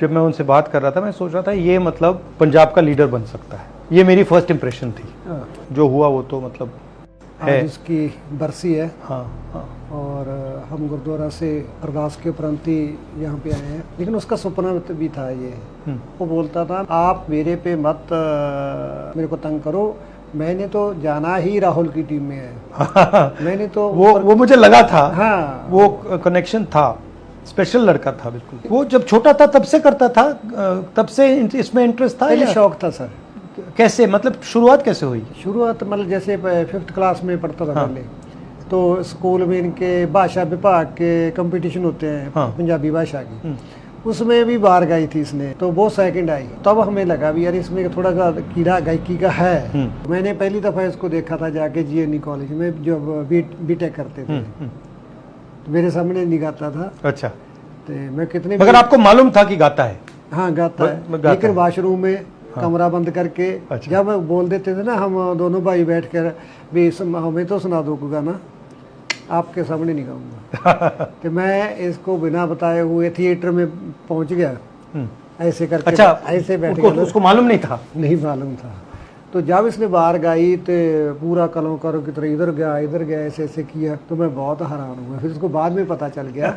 जब मैं उनसे बात कर रहा था मैं सोच रहा था ये मतलब पंजाब का लीडर बन सकता है। ये मेरी फर्स्ट इंप्रेशन थी। जो हुआ वो तो मतलब है। आज इसकी बरसी है। हाँ हाँ। और हम गुरुद्वारा से अरदास के उपरांत ही यहाँ पे आए हैं, लेकिन उसका सपना भी था ये। वो बोलता था आप मेरे पे मत मेरे को तंग करो, मैंने तो जाना ही राहुल की टीम में है। मैंने तो वो मुझे लगा था। हाँ, वो कनेक्शन था, स्पेशल लड़का था बिल्कुल। वो जब छोटा था तब से करता था, तब से इसमें इंटरेस्ट था। पहले शौक था सर। कैसे, मतलब शुरुआत कैसे हुई? शुरुआत मतलब जैसे 5th क्लास में पढ़ता था। हाँ। पहले तो स्कूल में इनके भाषा विभाग के कंपटीशन होते हैं। हाँ। पंजाबी भाषा की, उसमें भी बाहर गाई थी इसने, तो वो सेकंड आई। तब हमें लगा भी यार इसमें थोड़ा सा कीड़ा गायकी का है। मैंने पहली दफ़ा इसको देखा था जाके GNE कॉलेज में, जब बीटेक करते थे। तो मेरे सामने नहीं गाता था। अच्छा। तो मैं कितने मगर आपको मालूम था कि गाता है? हाँ गाता है, गाता लेकिन है। वॉशरूम में कमरा बंद करके अच्छा। जब बोल देते थे ना, हम दोनों भाई बैठ कर भी हमें तो सुना दो गाना, आपके सामने नहीं गाऊंगा। तो मैं इसको बिना बताए हुए थिएटर में पहुंच गया ऐसे करके। अच्छा, ऐसे बैठ उसको, गया। उसको मालूम नहीं था? नहीं मालूम था। तो जब इसने बाहर गाई तो पूरा कलो करो की तरह इधर गया ऐसे ऐसे किया, तो मैं बहुत हैरान हुआ। फिर उसको बाद में पता चल गया,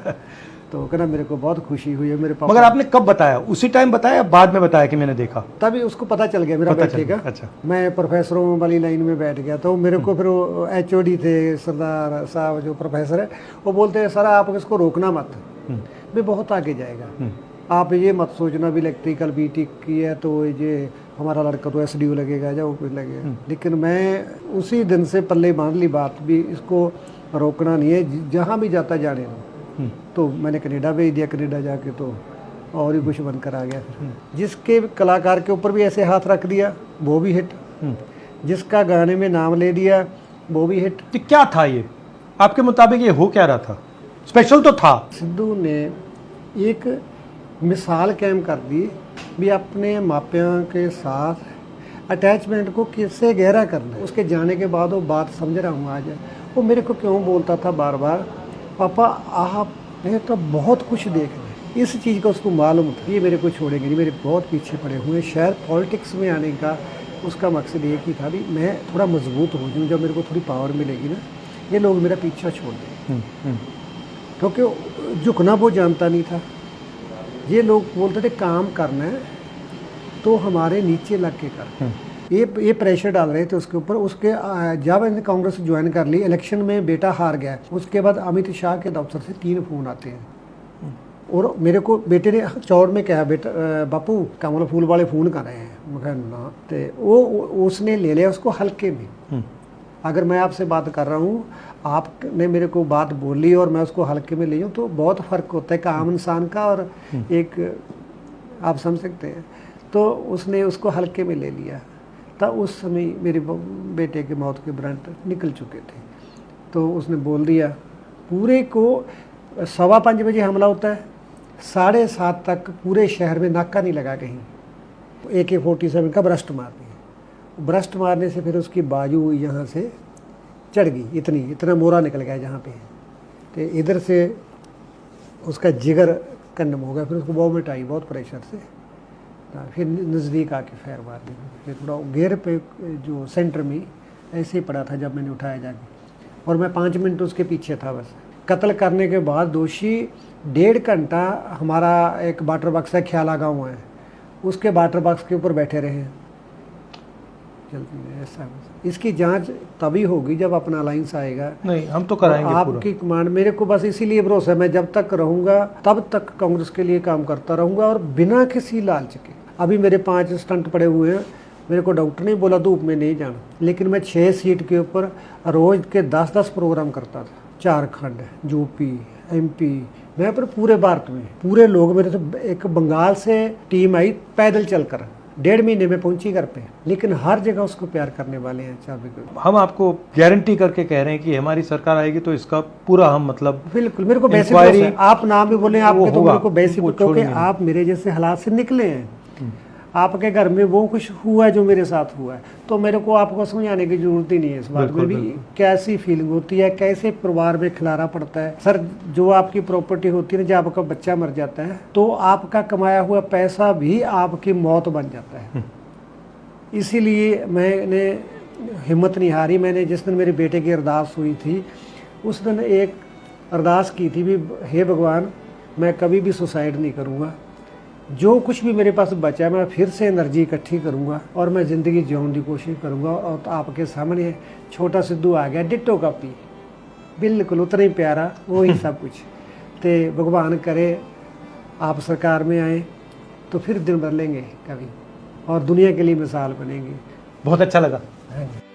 तो कहना मेरे को बहुत खुशी हुई है मेरे पापा। मगर आपने कब बताया? उसी टाइम बताया, बाद में बताया कि मैंने देखा? तभी उसको पता चल गया मेरा बैठे का। अच्छा। मैं प्रोफेसरों वाली लाइन में बैठ गया, तो मेरे को फिर वो HOD थे सरदार साहब जो प्रोफेसर है, वो बोलते हैं सर आप इसको रोकना मत, भी बहुत आगे जाएगा। आप ये मत सोचना भी इलेक्ट्रिकल BTech की है तो ये हमारा लड़का तो SDU लगेगा या वो कुछ लगेगा। लेकिन मैं उसी दिन से पल्ले बांध ली बात भी, इसको रोकना नहीं है, जहाँ भी जाता जाने दो। तो मैंने कनाडा भेज दिया, कनाडा जाके तो और ही कुछ बनकर आ गया। फिर जिसके कलाकार के ऊपर भी ऐसे हाथ रख दिया वो भी हिट, जिसका गाने में नाम ले दिया वो भी हिट। तो क्या था ये आपके मुताबिक? ये हो क्या रहा था? स्पेशल तो था। सिद्धू ने एक मिसाल कायम कर दी भी अपने मापियों के साथ अटैचमेंट को किससे गहरा करना है। उसके जाने के बाद वो बात समझ रहा हूँ आज। वो मेरे को क्यों बोलता था बार बार, पापा आपने तो बहुत कुछ देखना है। इस चीज़ का उसको मालूम था, ये मेरे को छोड़ेंगे नहीं, मेरे बहुत पीछे पड़े हुए। शायद पॉलिटिक्स में आने का उसका मकसद एक ही था भी मैं थोड़ा मजबूत हो जाऊँ, जब मेरे को थोड़ी पावर मिलेगी ना, ये लोग मेरा पीछा छोड़ दें। क्योंकि झुकना वो जानता नहीं था। ये लोग बोलते थे काम करना है तो हमारे नीचे लग के कर। ये प्रेशर डाल रहे थे उसके ऊपर। उसके जब मैंने कांग्रेस ज्वाइन कर ली, इलेक्शन में बेटा हार गया, उसके बाद अमित शाह के दफ्तर से 3 फ़ोन आते हैं। और मेरे को बेटे ने चौड़ में कहा, बेटा बापू कमल फूल वाले फ़ोन कर रहे हैं। मैं कहा ना, तो वो उसने ले लिया उसको हल्के में। अगर मैं आपसे बात कर रहा हूँ, आपने मेरे को बात बोली और मैं उसको हल्के में ले जाऊँ, तो बहुत फ़र्क होता है एक आम इंसान का और एक, आप समझ सकते हैं। तो उसने उसको हल्के में ले लिया। तब उस समय मेरे बेटे के मौत के वारंट निकल चुके थे। तो उसने बोल दिया पूरे को 5:15 बजे हमला होता है, 7:30 तक पूरे शहर में नाका नहीं लगा कहीं। AK-47 का ब्रस्ट मार दिया। ब्रस्ट मारने से फिर उसकी बाजू यहाँ से चढ़ गई, इतना मोरा निकल गया जहाँ पे, तो इधर से उसका जिगर कंडम हो गया। फिर उसको वॉमिट आई बहुत प्रेशर से। फिर नज़दीक आके फैर मार दी। फिर थोड़ा गेयर पे जो सेंटर में ऐसे ही पड़ा था जब मैंने उठाया जाके, और मैं 5 मिनट उसके पीछे था बस। कत्ल करने के बाद दोषी 1.5 घंटा हमारा एक वाटर बॉक्स है, ख्याला गाँव है, उसके वाटर बॉक्स के ऊपर बैठे रहे। जल्दी ऐसा इसकी जांच तभी होगी जब अपना अलायंस आएगा। नहीं, हम तो कराएंगे। आपकी कमांड मेरे को बस इसीलिए भरोसा है, मैं जब तक रहूँगा तब तक कांग्रेस के लिए काम करता रहूँगा, और बिना किसी लालच के। अभी मेरे 5 स्टंट पड़े हुए हैं। मेरे को डॉक्टर ने बोला धूप में नहीं जाना, लेकिन मैं 6 सीट के ऊपर रोज़ के 10-10 प्रोग्राम करता था। झारखंड, UP, MP, मैं पर पूरे भारत में पूरे लोग मेरे से। एक बंगाल से टीम आई पैदल चलकर, 1.5 महीने में पहुंची घर पे, लेकिन हर जगह उसको प्यार करने वाले हैं। हम आपको गारंटी करके कह रहे हैं कि हमारी सरकार आएगी तो इसका पूरा हम मतलब बिल्कुल, मेरे को बेसिक, आप नाम भी बोले आपके, तो मेरे को बेसिक, क्योंकि आप मेरे जैसे हालात से निकले हैं। आपके घर में वो कुछ हुआ है जो मेरे साथ हुआ है, तो मेरे को आपको समझाने की जरूरत ही नहीं है इस बात में भी कैसी फीलिंग होती है, कैसे परिवार में खिलारा पड़ता है। सर जो आपकी प्रॉपर्टी होती है ना, जब आपका बच्चा मर जाता है तो आपका कमाया हुआ पैसा भी आपकी मौत बन जाता है। इसीलिए मैंने हिम्मत नहीं हारी। मैंने जिस दिन मेरे बेटे की अरदास हुई थी उस दिन एक अरदास की थी भी, हे भगवान मैं कभी भी सुसाइड नहीं करूँगा, जो कुछ भी मेरे पास बचा है मैं फिर से एनर्जी इकट्ठी करूँगा और मैं ज़िंदगी जीने की कोशिश करूँगा। और तो आपके सामने छोटा सिद्धू आ गया, डिट्टो कॉपी, बिल्कुल उतना ही प्यारा, वो ही सब कुछ। तो भगवान करे आप सरकार में आए तो फिर दिन बदलेंगे कभी और दुनिया के लिए मिसाल बनेंगे। बहुत अच्छा लगा। हाँ जी।